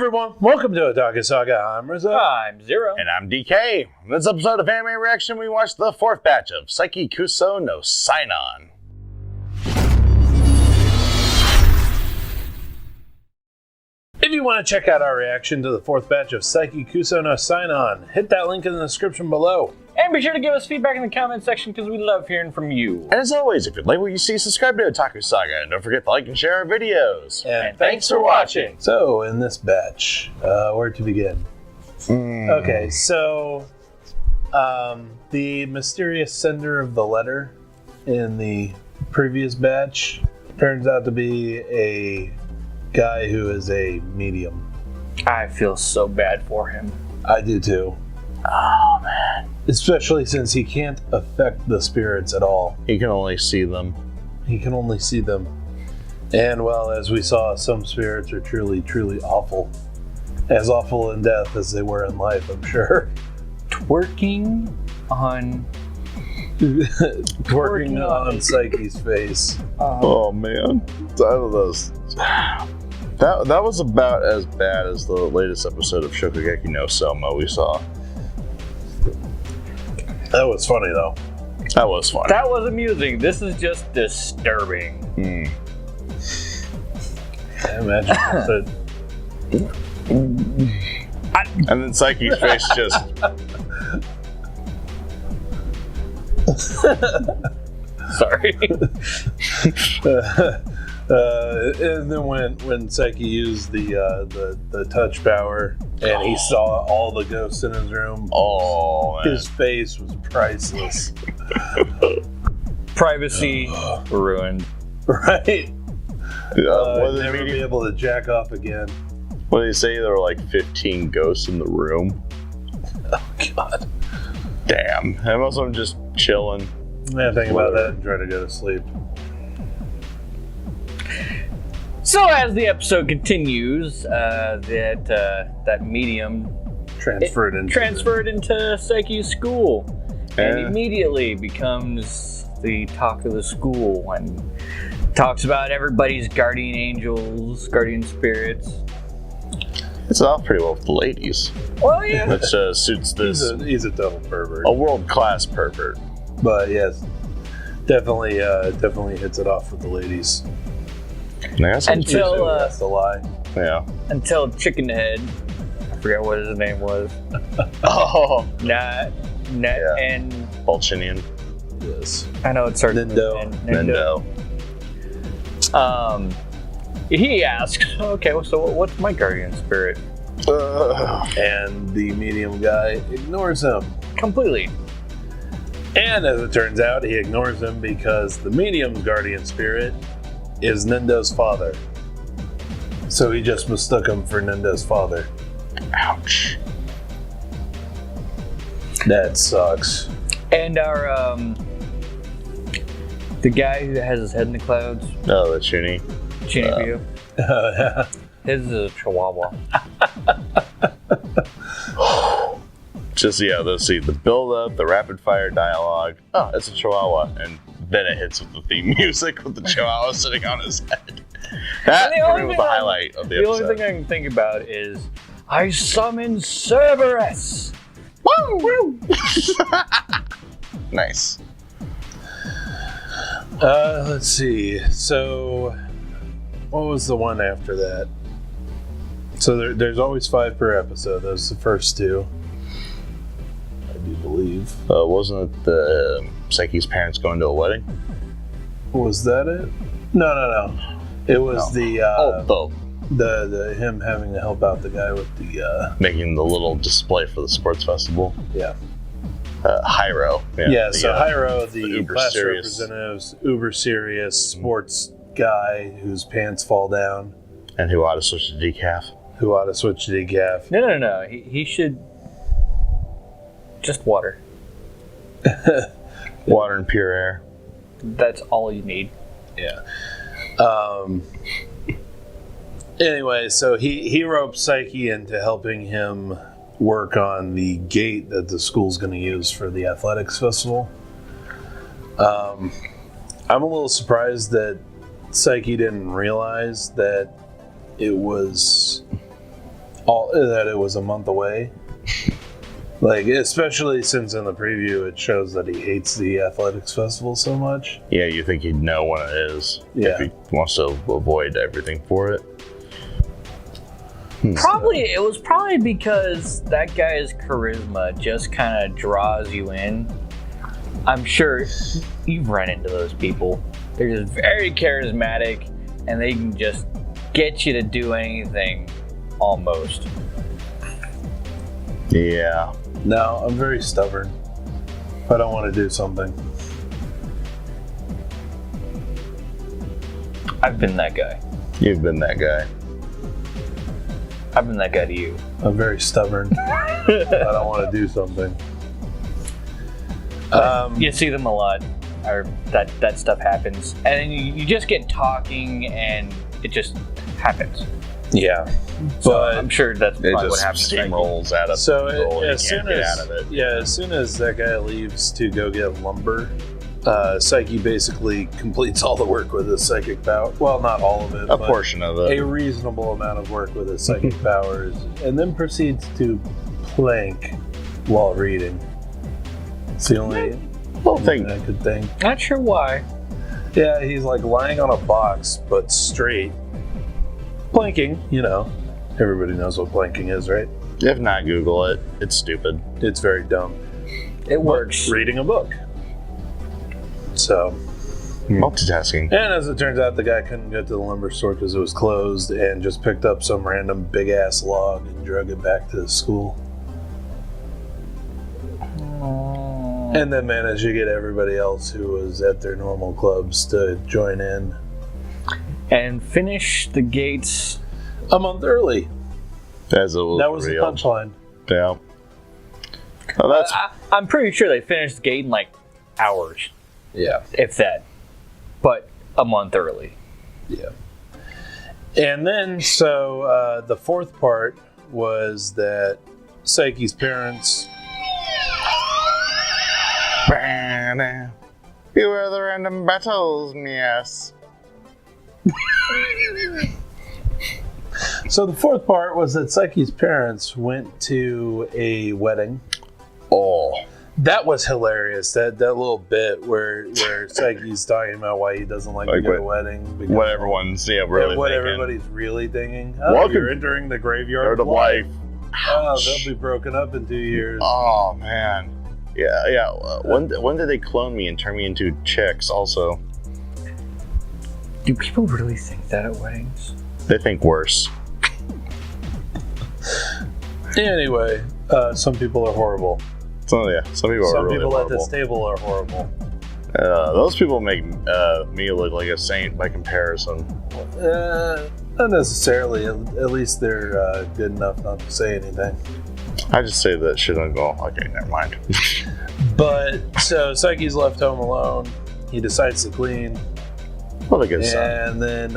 everyone, welcome to Otaku Saga. I'm Rizzo. I'm Zero. And I'm DK. In this episode of Anime Reaction, we watched the fourth batch of Saiki Kusou no Psi Nan. If you want to check out our reaction to the fourth batch of Saiki Kusou no Psi Nan, hit that link in the description below. And be sure to give us feedback in the comment section because we love hearing from you. And as always, if you like what you see, subscribe to Otaku Saga. And don't forget to like and share our videos. And thanks for watching. So, in this batch, where to begin? Okay, so the mysterious sender of the letter in the previous batch turns out to be a guy who is a medium. I feel so bad for him. I do too. Oh, man. Especially since he can't affect the spirits at all. You can only see them. He can only see them. And well, as we saw, some spirits are truly, truly awful. As awful in death as they were in life, I'm sure. Twerking on Saiki's face. Oh, man. That was about as bad as the latest episode of Shokugeki no Soma we saw. That was funny, though. That was funny. That was amusing. This is just disturbing. I imagine that. And then Saiki's face just... Sorry. And then when Saiki used the touch power and he saw all the ghosts in his room, his face was priceless. Privacy ruined. Right? I'd never be able to jack off again. What did they say? There were like 15 ghosts in the room. Oh, God. Damn. And most of them just chilling. Yeah, think about that and try to go to sleep. So as the episode continues, that medium transferred into Saiki's school and immediately becomes the talk of the school and talks about everybody's guardian angels, guardian spirits. It's off pretty well with the ladies. Well, yeah. Which suits this. He's a total pervert. A world-class pervert. But yes, definitely hits it off with the ladies. Until that's a lie. Yeah. Until Chicken Head, I forgot what his name was. And Bolchinian. Yes. I know it starts Nendo. He asks, okay, so what's my guardian spirit? And the medium guy ignores him Completely. And as it turns out, he ignores him because the medium's guardian spirit is Nendo's father. So he just mistook him for Nendo's father. Ouch. That sucks. And our the guy who has his head in the clouds. Oh, the Chini. View. Yeah. His is a chihuahua. Just, let's see, the build-up, the rapid-fire dialogue. Oh, it's a chihuahua. And then it hits with the theme music with the chihuahua sitting on his head. That for me was the highlight of the episode. The only thing I can think about is, I summon Cerberus! Woo! Nice. Let's see. So, what was the one after that? So there's always 5 per episode. Those are the first 2. I do believe. Wasn't it the Saiki's parents going to a wedding? Was that it? No. It was the him having to help out the guy with the making the little display for the sports festival. Yeah. Hyro. So Hyro, the uber class serious representative's uber serious sports guy whose pants fall down. And who ought to switch to decaf. No. He should just water. Water and pure air. That's all you need. Yeah. Anyway, so he roped Saiki into helping him work on the gate that the school's going to use for the athletics festival. I'm a little surprised that Saiki didn't realize that it was that it was a month away. Like, especially since in the preview it shows that he hates the athletics festival so much. Yeah, you think he'd know when it is. Yeah. If he wants to avoid everything for it. It was probably because that guy's charisma just kind of draws you in. I'm sure you've run into those people. They're just very charismatic, and they can just get you to do anything, almost. Yeah. No, I'm very stubborn. If I don't want to do something. I've been that guy. You've been that guy. I've been that guy to you. I'm very stubborn. I don't want to do something. You see them a lot, or that stuff happens, and then you just get talking, and it just happens. Yeah, So but I'm sure that's It probably what just happens. steamrolls out of so control and as you soon can't get as out of it. as soon as that guy leaves to go get lumber, Saiki basically completes all the work with his psychic power. Well, not all of it, A but portion of it. a reasonable amount of work with his psychic powers, and then proceeds to plank while reading. It's the only thing I could think. Not sure why. Yeah, he's like lying on a box, but straight. Planking, you know. Everybody knows what planking is, right? If not, Google it. It's stupid. It's very dumb. It works. Reading a book. So, Multitasking. and as it turns out, the guy couldn't get to the lumber store because it was closed, and just picked up some random big ass log and drug it back to the school. And then managed to get everybody else who was at their normal clubs to join in. And finish the gates. A month early. As it was That was the real. punchline. Yeah. Well, that's I'm pretty sure they finished the gate in like hours, Yeah. if that. But a month early. Yeah. And then, so the fourth part was that Saiki's parents. Beware the random battles, yes. So the fourth part was that Saiki's parents went to a wedding. Oh. That was hilarious. That little bit where Saiki's talking about why he doesn't like to Like go to what- weddings. What everyone's really what thinking. everybody's really thinking. Oh, Welcome you're entering the graveyard Yard of life. Oh, they'll be broken up in 2 years. Oh, man. Yeah. When did they clone me and turn me into chicks also? Do people really think that at weddings? They think worse. Anyway, some people are horrible. So, yeah, some people are Some really people horrible. at this table are horrible. Those people make me look like a saint by comparison. Not necessarily. At least they're good enough not to say anything. I just say that shit and go, okay, never mind. But so Saiki's left home alone. He decides to clean, What a good son. and then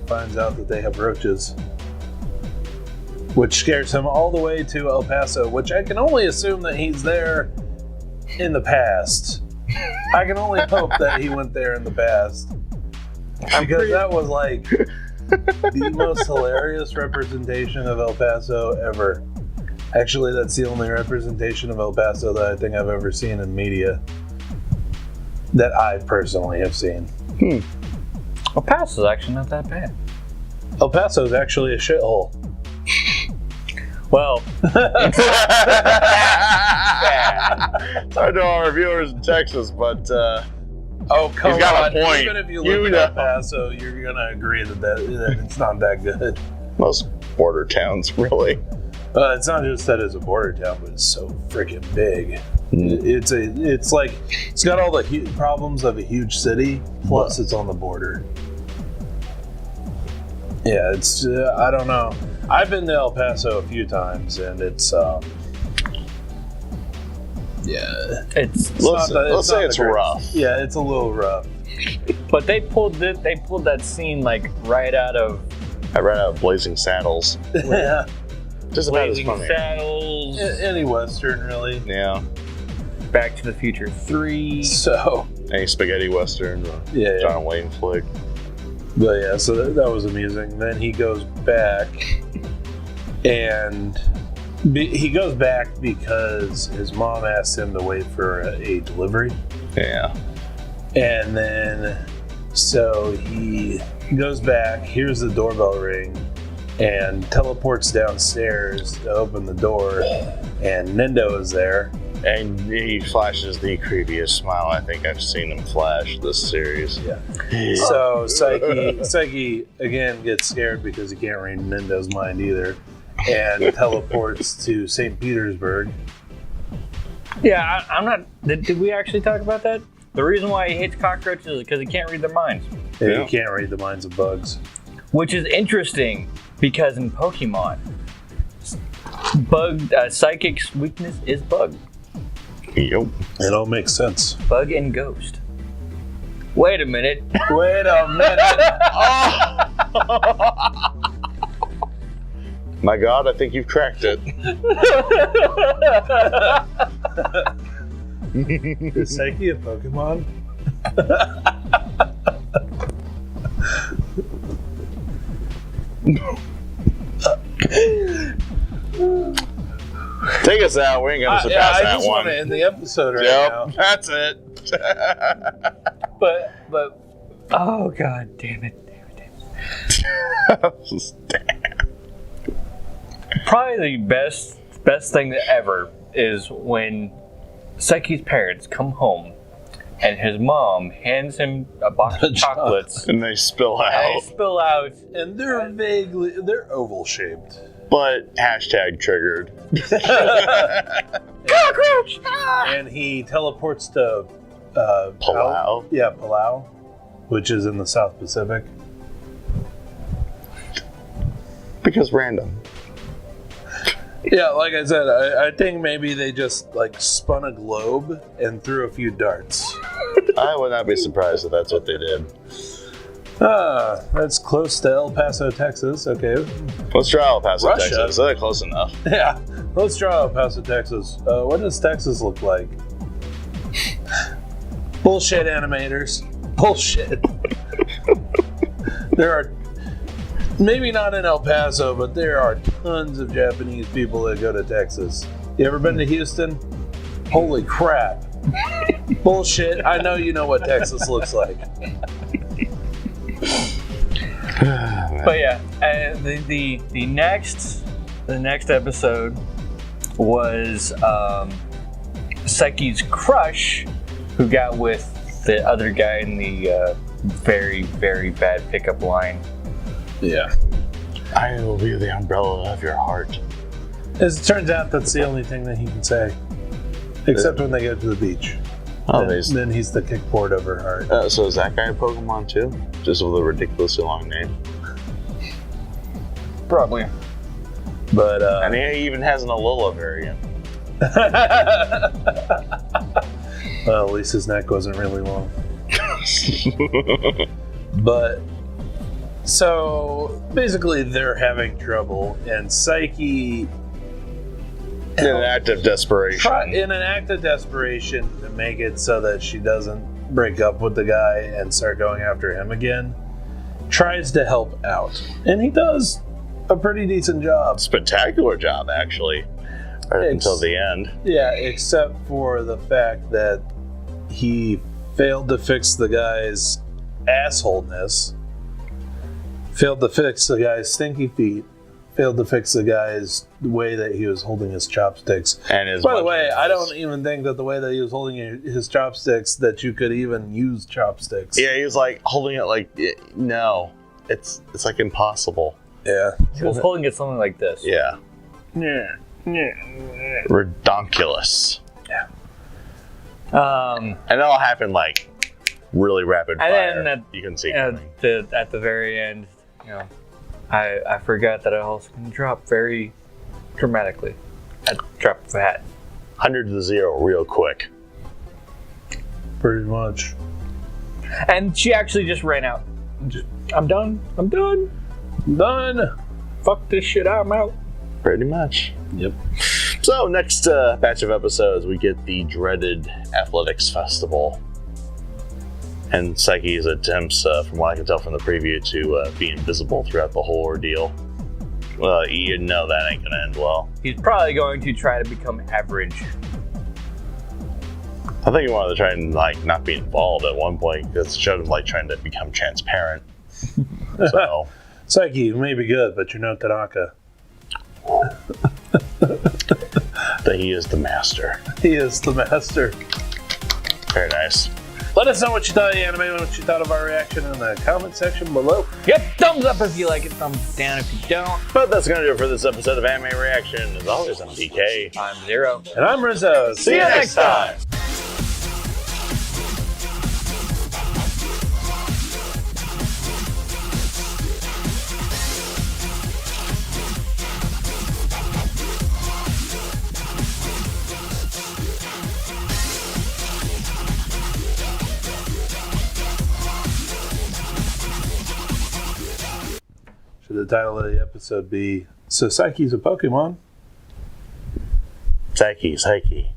finds out that they have roaches, which scares him all the way to El Paso. Which I can only assume that he's there in the past. I can only hope that he went there in the past, because that was like the most hilarious representation of El Paso ever. Actually, that's the only representation of El Paso that I think I've ever seen in media. That I personally have seen. El Paso's actually not that bad. El Paso is actually a shithole. Well, I know our viewers in Texas, but Oh, come He's got on. a point. Even if you You live in know. El Paso, you're going to agree that it's not that good. most border towns, really. It's not just that it's a border town, but it's so freaking big. Mm. It's got all the problems of a huge city, plus it's on the border. Yeah, it's I don't know. I've been to El Paso a few times, and it's Let's say it's rough. Yeah, it's a little rough. but they pulled that scene like right out of I ran out of Blazing Saddles. Yeah, Just about as Blazing funny. Saddles, any western really. Yeah. Back to the Future 3. So Any spaghetti western, yeah. John Wayne flick. But yeah, so that was amusing. Then he goes back, And he goes back because his mom asked him to wait for a delivery. Yeah. And then, so he goes back, hears the doorbell ring, and teleports downstairs to open the door, and Nendo is there. And he flashes the creepiest smile I think I've seen him flash this series. Yeah. So Saiki again gets scared because he can't read Nendo's mind either, and teleports to St. Petersburg. Yeah, I'm not. Did we actually talk about that? The reason why he hates cockroaches is because he can't read their minds. Yeah. He can't read the minds of bugs. Which is interesting because in Pokemon, Psychic's weakness is bug. Yep. It all makes sense. Bug and ghost. Wait a minute. Wait a minute. My God, I think you've cracked it. Is Saiki a Pokemon? Take us out. We ain't gonna surpass I that just one. want to end the episode right now. Yep, that's it. But oh God, damn it. Probably the best thing ever is when Saiki's parents come home and his mom hands him a box of chocolates and they spill out. And they're they're oval shaped. But hashtag triggered. Cockroach! And he teleports to Palau. Palau, which is in the South Pacific. Because random. Yeah, like I said, I think maybe they just like spun a globe and threw a few darts. I would not be surprised if that's what they did. That's close to El Paso, Texas. Okay. Let's try El Paso, Russia. Texas. That's close enough. Yeah, let's try El Paso, Texas. What does Texas look like? Bullshit animators. Bullshit. There are, maybe not in El Paso, but there are tons of Japanese people that go to Texas. You ever been to Houston? Holy crap. Bullshit. I know you know what Texas looks like. But yeah, the next episode was Saiki's crush, who got with the other guy in the very, very bad pickup line. Yeah. I will be the umbrella of your heart. As it turns out, that's the only thing that he can say. Except when they go to the beach. Oh, then he's the kickboard over her heart. So is that guy a Pokemon too? Just with a ridiculously long name? Probably. But and he even has an Alola variant. Well, at least his neck wasn't really long. But so basically they're having trouble, and Saiki, in an act of desperation. In an act of desperation to make it so that she doesn't break up with the guy and start going after him again, tries to help out. And he does a pretty decent job. Spectacular job, actually. Right until the end. Yeah, except for the fact that he failed to fix the guy's assholeness, failed to fix the guy's stinky feet, failed to fix the guy's way that he was holding his chopsticks. And his By the way, I don't even think that the way that he was holding his chopsticks, that you could even use chopsticks. Yeah, he was like holding it like, no, it's like impossible. Yeah. He was holding it something like this. Yeah. Yeah. Redonkulous. Yeah. And it all happened like really rapid fire. And then you can see at the very end, you know, I forgot that I also can drop very dramatically. I dropped a hat. 100 to 0 real quick. Pretty much. And she actually just ran out. I'm done. Done. Fuck this shit, I'm out. Pretty much. Yep. So next batch of episodes, we get the dreaded athletics festival. And Saiki's attempts, from what I can tell from the preview, to be invisible throughout the whole ordeal. Well, you know that ain't gonna end well. He's probably going to try to become average. I think he wanted to try and like not be involved at one point because it showed him like trying to become transparent. So Saiki, you may be good, but you're no Tanaka. that he is the master. He is the master. Very nice. Let us know what you thought of the anime, what you thought of our reaction in the comment section below. Yep, thumbs up if you like it, thumbs down if you don't. But that's gonna do it for this episode of Anime Reaction. As always, I'm DK. I'm Zero. And I'm Rizzo. See you next time. Should the title of the episode be So Saiki's a Pokemon? Saiki.